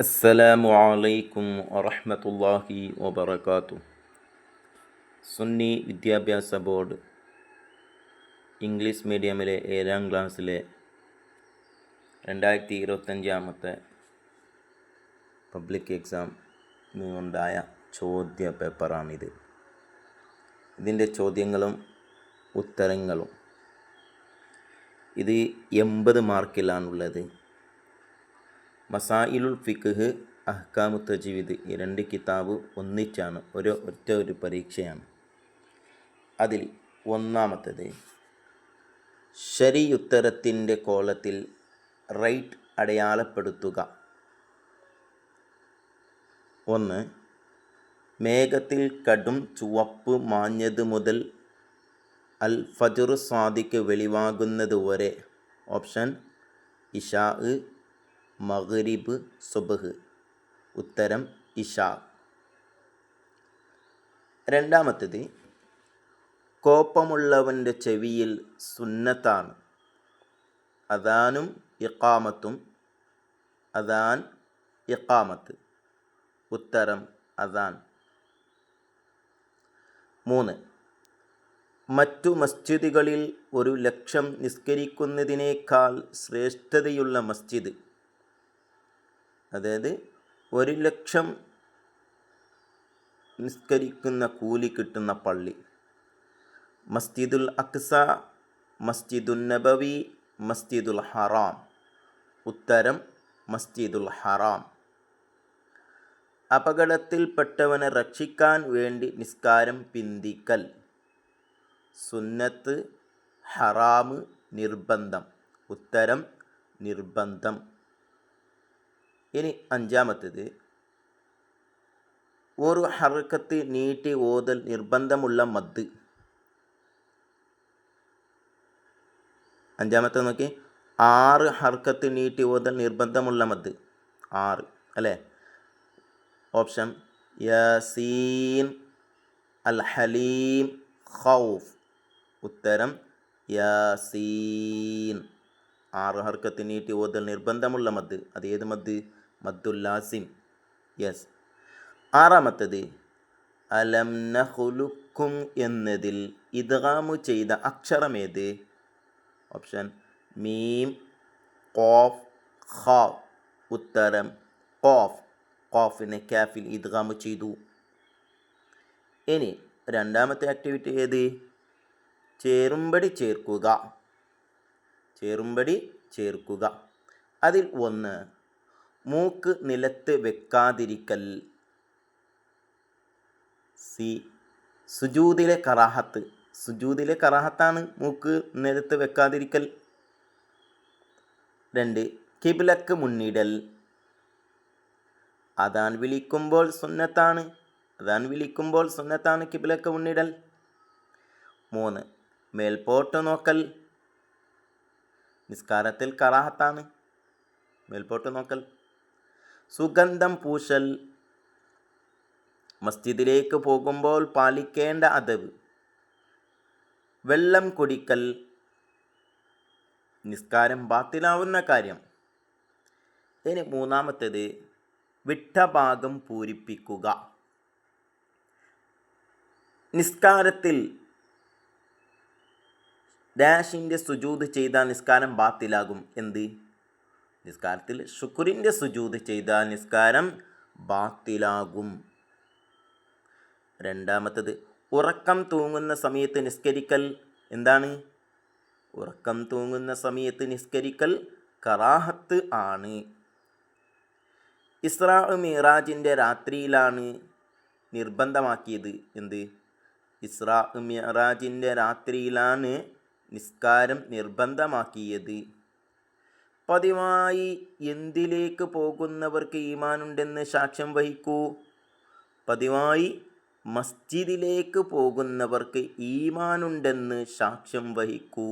അസ്സലാമു അലൈക്കും വറഹ്മത്തുള്ളാഹി വബറകാതുഹു. സുന്നി വിദ്യാഭ്യാസ ബോർഡ് ഇംഗ്ലീഷ് മീഡിയമിലെ 7ാം ക്ലാസ്സിലെ 2025 പബ്ലിക് എക്സാമിനുണ്ടായ ചോദ്യ പേപ്പറാണിത്. ഇതിൻ്റെ ചോദ്യങ്ങളും ഉത്തരങ്ങളും ഇത് 80 മാർക്കിലാണുള്ളത്. മസായിലുൽ ഫിഖ്, അഹ്കാമു തജ്വീദ് ഈ 2 കിതാബ് ഒന്നിച്ചാണ്, ഒരു പരീക്ഷയാണ്. അതിൽ ഒന്നാമത്തേത് ശരിയുത്തരത്തിൻ്റെ കോളത്തിൽ റൈറ്റ് അടയാളപ്പെടുത്തുക. 1. മേഘത്തിൽ കടും ചുവപ്പ് മാഞ്ഞത് മുതൽ അൽ ഫജ്ർ സ്വാദിഖ് വെളിവാകുന്നത് വരെ. ഓപ്ഷൻ ഇശാ, മഗ്രിബ്, സുബ്ഹ്. ഉത്തരം ഇശാ. രണ്ടാമത്തേത് കോപമുള്ളവൻ്റെ ചെവിയിൽ സുന്നത്താണ് അദാനും ഇഖാമത്തും. അദാൻ, ഇഖാമത്ത്. ഉത്തരം അദാൻ. 3. മറ്റു മസ്ജിദുകളിൽ 1,00,000 നിസ്കരിക്കുന്നതിനേക്കാൾ ശ്രേഷ്ഠതയുള്ള മസ്ജിദ്, അതായത് 1,00,000 നിസ്കരിക്കുന്ന കൂലി കിട്ടുന്ന പള്ളി. മസ്ജിദുൽ അഖ്സ, മസ്ജിദുൻ നബവി, മസ്ജിദുൽ ഹറാം. ഉത്തരം മസ്ജിദുൽ ഹറാം. അപകടത്തിൽപ്പെട്ടവനെ രക്ഷിക്കാൻ വേണ്ടി നിസ്കാരം പിന്തിക്കൽ. സുന്നത്ത്, ഹറാമ്, നിർബന്ധം. ഉത്തരം നിർബന്ധം. ഇനി അഞ്ചാമത്തേത് ഒരു ഹർക്കത്ത് നീട്ടി ഓതൽ നിർബന്ധമുള്ള മദ്. അഞ്ചാമത്തെ നോക്കി, 6 ഹർക്കത്ത് നീട്ടി ഓതൽ നിർബന്ധമുള്ള മദ്. 6 അല്ലേ? ഓപ്ഷൻ യാസീൻ, അൽ ഹലീം, ഖൗഫ്. ഉത്തരം യാസീൻ. 6 ഹർക്കത്ത് നീട്ടി ഓതൽ നിർബന്ധമുള്ള മദ്. അത് ഏത് മദ്? മദ്ദുൽ ലാസിം. യെസ്. ആറാമത്തേത് അലം നഖ്ലുക്കും എന്നതിൽ ഇദ്ഗാമു ചെയ്ത അക്ഷരമേത്? ഓപ്ഷൻ മീം, ഖാഫ്, ഖാ. ഉത്തരം ഖാഫ്. ഖാഫിനെ കാഫിൽ ഇദ്ഗാമു ചെയ്തു. ഇനി രണ്ടാമത്തെ ആക്ടിവിറ്റി ഏത്? ചേറുംപടി ചേർക്കുക. ചേറുംപടി ചേർക്കുക. അതിൽ 1 മൂക്ക് നിലത്ത് വെക്കാതിരിക്കൽ. സി സുജൂദിലെ കറാഹത്ത്. സുജൂദിലെ കറാഹത്താണ് മൂക്ക് നിലത്ത് വെക്കാതിരിക്കൽ. 2 കിബ്ലക്ക് മുന്നിടൽ. അദാൻ വിളിക്കുമ്പോൾ സുന്നത്താണ്. അദാൻ വിളിക്കുമ്പോൾ സുന്നത്താണ് കിബ്ലക്ക് മുന്നിടൽ. 3 മേൽപോട്ട് നോക്കൽ. നിസ്കാരത്തിൽ കറാഹത്താണ് മേൽപോട്ട് നോക്കൽ. സുഗന്ധം പൂശൽ. മസ്ജിദിലേക്ക് പോകുമ്പോൾ പാലിക്കേണ്ട അദബ്. വെള്ളം കുടിക്കൽ നിസ്കാരം ബാത്തിലാവുന്ന കാര്യം. ഇനി മൂന്നാമത്തേത് വിട്ട ഭാഗം പൂരിപ്പിക്കുക. നിസ്കാരത്തിൽ ഡാഷിൻ്റെ സുജൂദ് ചെയ്താൽ നിസ്കാരം ബാത്തിലാകും. എന്ത്? നിസ്കാരത്തിൽ ശുക്രിൻ്റെ സുജൂദ് ചെയ്താൽ നിസ്കാരം ബാത്തിലാകും. രണ്ടാമത്തേത് ഉറക്കം തൂങ്ങുന്ന സമയത്ത് നിസ്കരിക്കൽ. എന്താണ്? ഉറക്കം തൂങ്ങുന്ന സമയത്ത് നിസ്കരിക്കൽ കറാഹത്ത് ആണ്. ഇസ്രാ മിഅ്റാജിൻ്റെ രാത്രിയിലാണ് നിർബന്ധമാക്കിയത്. എന്ത്? ഇസ്രാ മിഅ്റാജിൻ്റെ രാത്രിയിലാണ് നിസ്കാരം നിർബന്ധമാക്കിയത്. പതിവായി എന്തിലേക്ക് പോകുന്നവർക്ക് ഈമാനുണ്ടെന്ന് സാക്ഷ്യം വഹിക്കൂ. പതിവായി മസ്ജിദിലേക്ക് പോകുന്നവർക്ക് ഈമാനുണ്ടെന്ന് സാക്ഷ്യം വഹിക്കൂ.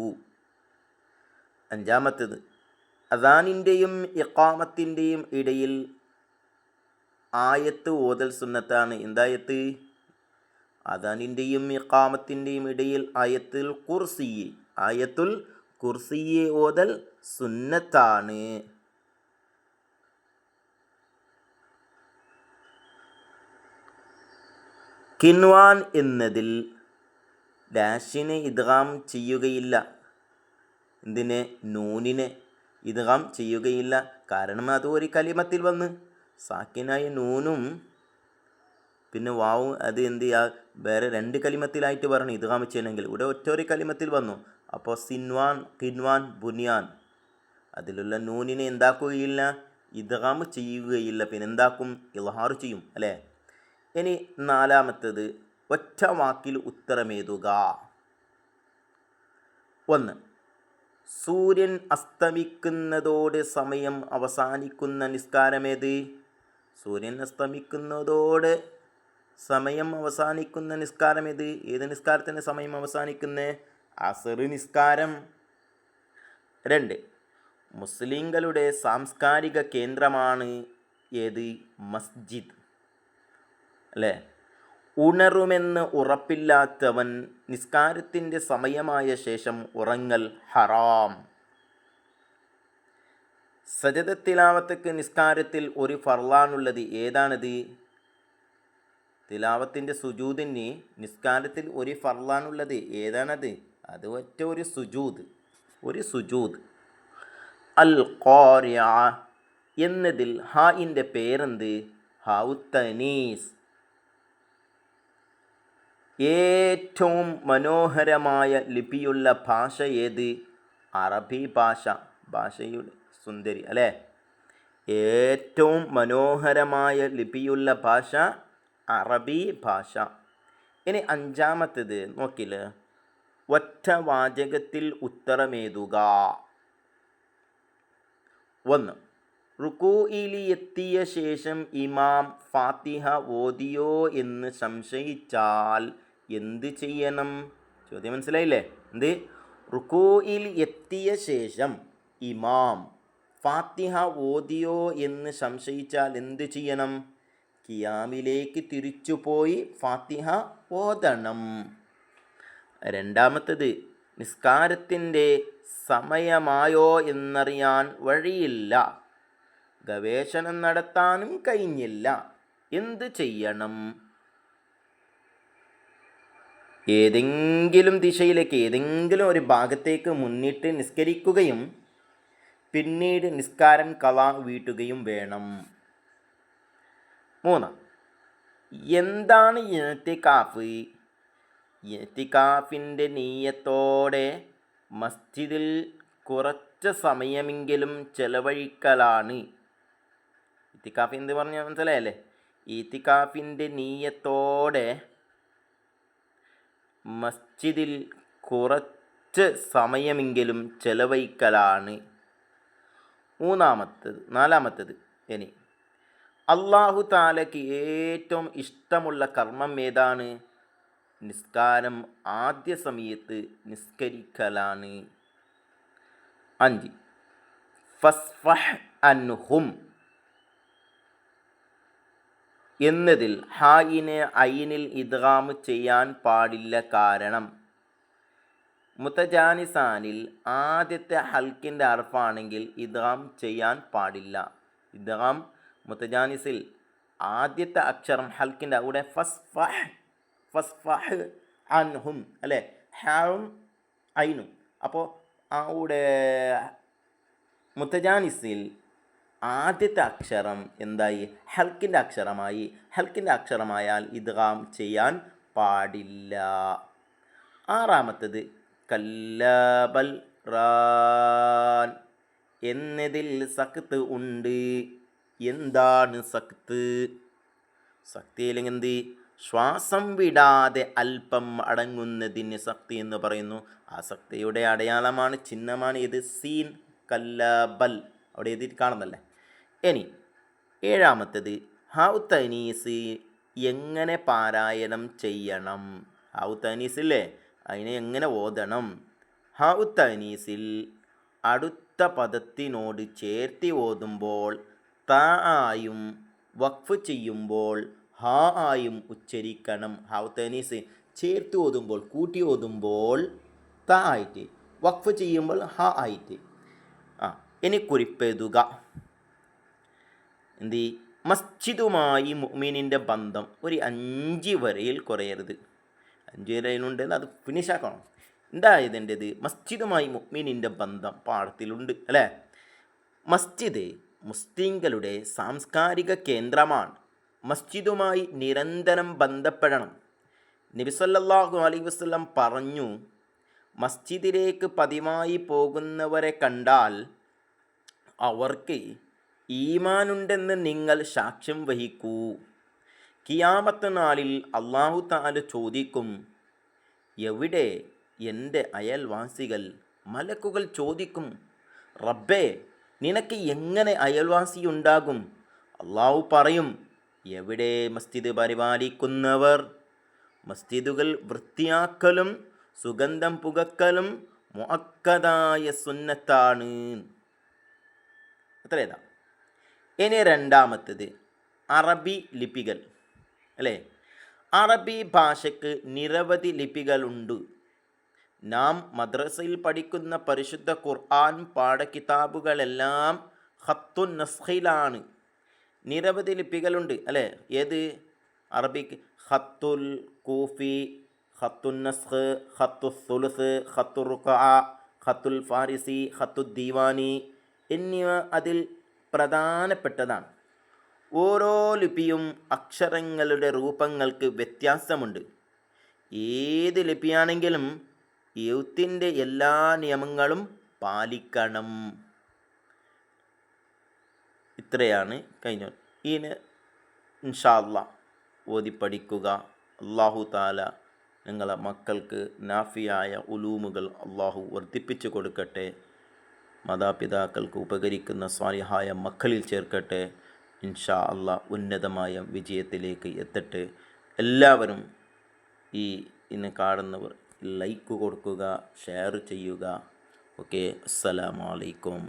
അഞ്ചാമത്തേത് അദാനിൻ്റെയും ഇഖാമത്തിൻ്റെയും ഇടയിൽ ആയത്ത് ഓതൽ സുന്നത്താണ്. എന്തായത്ത്? അദാനിൻ്റെയും ഇഖാമത്തിൻ്റെയും ഇടയിൽ ആയത്തുൽ കുർസി. ആയത്തുൽ കുർസിയെ ഓതൽ സുന്നത്താണ്. കിൻവാൻ എന്നതിൽ ഡാഷിനെ ഇദ്ഗാം ചെയ്യുകയില്ല. എന്തിനെ? നൂനിനെ ഇദ്ഗാം ചെയ്യുകയില്ല. കാരണം അത് ഒരു കലിമത്തിൽ വന്ന് സാക്കിനായ നൂനും പിന്നെ വാവും അത് എന്ത് ചെയ്യുക, വേറെ രണ്ട് കലിമത്തിലായിട്ട് പറഞ്ഞു ഇദ്ഗാം ചെയ്യണമെങ്കിൽ. ഇവിടെ ഒറ്റൊരു കലിമത്തിൽ വന്നു. അപ്പോൾ സിൻവാൻ, കിൻവാൻ, ബുനിയാൻ അതിലുള്ള നൂനിനെ എന്താക്കുകയില്ല? ഇദ്ഗാം ചെയ്യുകയില്ല. പിന്നെ എന്താക്കും? ഇൽഹാർ ചെയ്യും അല്ലേ? ഇനി നാലാമത്തേത് ഒറ്റ വാക്കിൽ ഉത്തരമേതുക. 1. സൂര്യൻ അസ്തമിക്കുന്നതോടെ സമയം അവസാനിക്കുന്ന നിസ്കാരമേത്? സൂര്യൻ അസ്തമിക്കുന്നതോടെ സമയം അവസാനിക്കുന്ന നിസ്കാരമേത്? ഏത് നിസ്കാരത്തിന് സമയം അവസാനിക്കുന്നത്? അസർ നിസ്കാരം. 2. മുസ്ലിങ്ങളുടെ സാംസ്കാരിക കേന്ദ്രമാണ് ഏത്? മസ്ജിദ് അല്ലേ? ഉണരുമെന്ന് ഉറപ്പില്ലാത്തവൻ നിസ്കാരത്തിൻ്റെ സമയമായ ശേഷം ഉറങ്ങൽ ഹറാം. സജദ തിലാവത്തക്ക് നിസ്കാരത്തിൽ ഒരു ഫർളാണുള്ളത്. ഏതാണത്? തിലാവത്തിൻ്റെ സുജൂദിന് നിസ്കാരത്തിൽ ഒരു ഫർളാണുള്ളത്. ഏതാണത്? അത് ഒറ്റ ഒരു സുജൂദ്. അൽ ഖാരിഅ എന്നതിൽ ഹാഇൻ്റെ പേരെന്ത്? ഹൗത്തനീസ്. ഏറ്റവും മനോഹരമായ ലിപിയുള്ള ഭാഷ ഏത്? അറബി ഭാഷയുടെ സുന്ദരി അല്ലേ? ഏറ്റവും മനോഹരമായ ലിപിയുള്ള ഭാഷ അറബി ഭാഷ. ഇനി അഞ്ചാമത്തേത് നോക്കില്ലേ, ഒറ്റ വാചകത്തിൽ ഉത്തരമേതുക. 1. റുകൂഇൽ എത്തിയ ശേഷം ഇമാം ഫാത്തിഹ ഓതിയോ എന്ന് സംശയിച്ചാൽ എന്ത് ചെയ്യണം? ചോദ്യം മനസ്സിലായില്ലേ? എന്ത്? റുകൂഇൽ എത്തിയ ശേഷം ഇമാം ഫാത്തിഹ ഓതിയോ എന്ന് സംശയിച്ചാൽ എന്ത് ചെയ്യണം? ഖിയാമിലേക്ക് തിരിച്ചുപോയി ഫാത്തിഹ ഓതണം. രണ്ടാമത്തേത് നിസ്കാരത്തിൻ്റെ സമയമായോ എന്നറിയാൻ വഴിയില്ല, ഗവേഷണം നടത്താനും കഴിഞ്ഞില്ല. എന്ത് ചെയ്യണം? ഏതെങ്കിലും ദിശയിലേക്ക്, ഏതെങ്കിലും ഒരു ഭാഗത്തേക്ക് മുന്നിട്ട് നിസ്കരിക്കുകയും പിന്നീട് നിസ്കാരം ഖളാ വീട്ടുകയും വേണം. 3. എന്താണ് ഇഅ്തികാഫ്? ഇഅ്തികാഫിൻ്റെ നിയ്യത്തോടെ മസ്ജിദിൽ കുറച്ച് സമയമെങ്കിലും ചെലവഴിക്കലാണ്. ഇഅ്തികാഫ് എന്ത് പറഞ്ഞാൽ മനസ്സിലായല്ലേ? ഇഅ്തികാഫിൻ്റെ നിയ്യത്തോടെ മസ്ജിദിൽ കുറച്ച് സമയമെങ്കിലും ചെലവഴിക്കലാണ്. നാലാമത്തേത് ഇനി അല്ലാഹു തആലയ്ക്ക് ഏറ്റവും ഇഷ്ടമുള്ള കർമ്മം ഏതാണ്? നിസ്കാരം ആദ്യ സമയത്ത് നിസ്കരിക്കലാണ്. 5. ഫസ്ഫഹ് അൻഹും എന്നതിൽ ഹായിനെ ഐനിൽ ഇദ്ഗാം ചെയ്യാൻ പാടില്ല. കാരണം മുതജാനിസാനിൽ ആദ്യത്തെ ഹൽക്കിൻ്റെ അർഫാണെങ്കിൽ ഇദ്ഗാം ചെയ്യാൻ പാടില്ല. ഇദ്ഗാം മുതജാനിസിൽ ആദ്യത്തെ അക്ഷരം ഹൽക്കിൻ്റെ കൂടെ ഫസ്ഫഹ് അൻഹും അല്ലേ? ഹാവും ഐനും. അപ്പോൾ അവിടെ മുതജാനിസിൽ ആദ്യത്തെ അക്ഷരം എന്തായി? ഹൽക്കിൻ്റെ അക്ഷരമായി. ഹൽക്കിൻ്റെ അക്ഷരമായാൽ ഇദ്ഗാം ചെയ്യാൻ പാടില്ല. 6. കല്ലബൽ റാൻ എന്നതിൽ സക്ത് ഉണ്ട്. എന്താണ് സക്ത്? സക്തിയില്ലെങ്കിൽ എന്ത്? ശ്വാസം വിടാതെ അല്പം അടങ്ങുന്നതിന് സക്തി എന്ന് പറയുന്നു. ആ സക്തിയുടെ അടയാളമാണ്, ചിഹ്നമാണ് ഇത് സീൻ. കല്ലബൽ അവിടെ എഴുതിയിട്ട് കാണുന്നല്ലേ. ഇനി 7. ഹൗ തനീസ് എങ്ങനെ പാരായണം ചെയ്യണം? ഹൗ തനീസില്ലേ, അതിനെ എങ്ങനെ ഓതണം? ഹൗ തനീസിൽ അടുത്ത പദത്തിനോട് ചേർത്തി ഓതുമ്പോൾ ത ആയും വഖഫ് ചെയ്യുമ്പോൾ ഹ ആയും ഉച്ചരിക്കണം. ഹൗ തനീസ് ചേർത്ത് ഓതുമ്പോൾ, കൂട്ടി ഓതുമ്പോൾ ത ആയിട്ട്, വഖഫ് ചെയ്യുമ്പോൾ ഹ ആയിട്ട്. ഇനി കുറിപ്പെഴുതുക. എന്ത്? മസ്ജിദുമായി മുഅ്മിനിൻ്റെ ബന്ധം ഒരു 5 വരയിൽ കുറയരുത്. 5 വരയിലുണ്ടെങ്കിൽ അത് ഫിനിഷാക്കണം. എന്താ ഇതിൻ്റെത്? മസ്ജിദുമായി മുഅ്മിനിൻ്റെ ബന്ധം പാഠത്തിലുണ്ട് അല്ലേ? മസ്ജിദ് മുസ്ലിങ്ങളുടെ സാംസ്കാരിക കേന്ദ്രമാണ്. മസ്ജിദുമായി നിരന്തരം ബന്ധപ്പെടണം. നബി സല്ലല്ലാഹു അലൈഹി വസല്ലം പറഞ്ഞു, മസ്ജിദിലേക്ക് പതിവായി പോകുന്നവരെ കണ്ടാൽ അവർക്ക് ഈമാനുണ്ടെന്ന് നിങ്ങൾ സാക്ഷ്യം വഹിക്കൂ. ഖിയാമത്ത് നാളിൽ അല്ലാഹു തആല ചോദിക്കും, എവിടെ എൻ്റെ അയൽവാസികൾ? മലക്കുകൾ ചോദിക്കും, റബ്ബേ, നിനക്ക് എങ്ങനെ അയൽവാസിയുണ്ടാകും? അല്ലാഹു പറയും, എവിടെ മസ്ജിദ് പരിപാലിക്കുന്നവർ? മസ്ജിദുകൾ വൃത്തിയാക്കലും സുഗന്ധം പുകക്കലും മുഅക്കദായ സുന്നത്താണ്. അത്രേതാ. ഇനി രണ്ടാമത്തേത് അറബി ലിപികൾ അല്ലേ? അറബി ഭാഷയ്ക്ക് നിരവധി ലിപികളുണ്ട്. നാം മദ്രസയിൽ പഠിക്കുന്ന പരിശുദ്ധ ഖുർആൻ പാഠകിതാബുകളെല്ലാം ഖത്തുൻ നസ്ഖിലാണ്. നിരവധി ലിപികളുണ്ട് അല്ലേ? ഏത്? അറബിക്ക് ഖത്തുൽ കൂഫി, ഖത്തുൻ നസ്ഖ്, ഖത്തുൽ സുലുസ്, ഖത്തുൽ റുഖഅ, ഖത്തുൽ ഫാരിസി, ഖത്തുൽ ദീവാനി എന്നിവ അതിൽ പ്രധാനപ്പെട്ടതാണ്. ഓരോ ലിപിയും അക്ഷരങ്ങളുടെ രൂപങ്ങൾക്ക് വ്യത്യാസമുണ്ട്. ഏത് ലിപിയാണെങ്കിലും എഴുത്തിൻ്റെ എല്ലാ നിയമങ്ങളും പാലിക്കണം. ഇത്രയാണ് കഴിഞ്ഞു. ഇനി ഇൻഷാ അല്ലാഹ് ഓതി പഠിക്കുക. അല്ലാഹു തആല നിങ്ങളെ മക്കൾക്ക് നാഫിയായ ഉലൂമുകൾ അല്ലാഹു വർദ്ധിപ്പിച്ചു കൊടുക്കട്ടെ. മാതാപിതാക്കൾക്ക് ഉപകരിക്കുന്ന സ്വാലിഹായ മക്കളിൽ ചേർക്കട്ടെ. ഇൻഷാ അല്ലാഹ് ഉന്നതമായ വിജയത്തിലേക്ക് എത്തട്ടെ. എല്ലാവരും ഇന്ന് കാണുന്നവർ ലൈക്ക് കൊടുക്കുക, ഷെയർ ചെയ്യുക. ഓക്കെ, അസ്സലാമു അലൈക്കും.